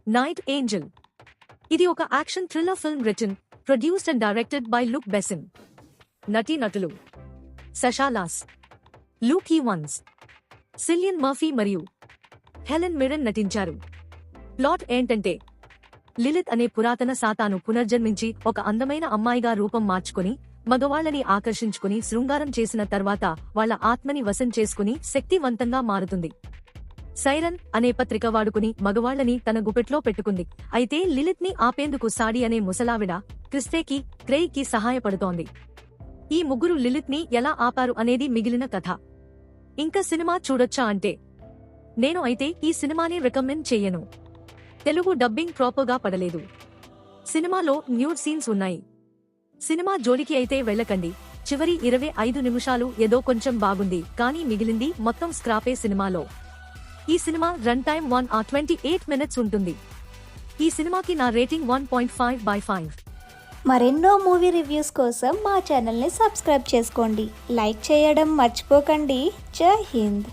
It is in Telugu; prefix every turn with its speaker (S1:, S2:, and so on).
S1: Night angel. ఇది ఒక action thriller film written, produced and directed by Luc Besson. నటీనటులు Sasha Luss, Luke Evans, Cillian Murphy మరియు హెలెన్ మిరన్ నటించారు. ప్లాట్ ఏంటంటే, లిలిత్ అనే పురాతన సాతాను పునర్జన్మించి ఒక అందమైన అమ్మాయిగా రూపం మార్చుకుని మగవాళ్లని ఆకర్షించుకుని శృంగారం చేసిన తర్వాత వాళ్ల ఆత్మని వశం చేసుకుని శక్తివంతంగా మారుతుంది. సైరన్ అనే పత్రిక వాడుకుని మగవాళ్లని తన గుప్పెట్లో పెట్టుకుంది. అయితే లిలిత్ ని ఆపేందుకు సాడి అనే ముసలావిడ క్రిస్తేకి, క్రెయిగ్కి సహాయపడుతోంది. ఈ ముగ్గురు లిలిత్ ని ఎలా ఆపారు అనేది మిగిలిన కథ. ఇంకా సినిమా చూడొచ్చా అంటే, నేను అయితే ఈ సినిమాని రికమెండ్ చెయ్యను. తెలుగు డబ్బింగ్ ప్రాపర్గా పడలేదు. సినిమాలో న్యూడ్ సీన్స్ ఉన్నాయి. సినిమా జోలికి అయితే వెళ్ళకండి. చివరి 25 నిమిషాలు ఏదో కొంచెం బాగుంది, కానీ మిగిలింది మొత్తం స్క్రాపే సినిమాలో. ఈ cinema run time 1 hour 28 minutes ఉంటుంది. ఈ సినిమాకి నా రేటింగ్ 1.5/5.
S2: మరెన్నో మూవీ రివ్యూస్ కోసం మా ఛానల్ని సబ్స్క్రైబ్ చేసుకోండి. లైక్ చేయడం మర్చిపోకండి. జై హింద్.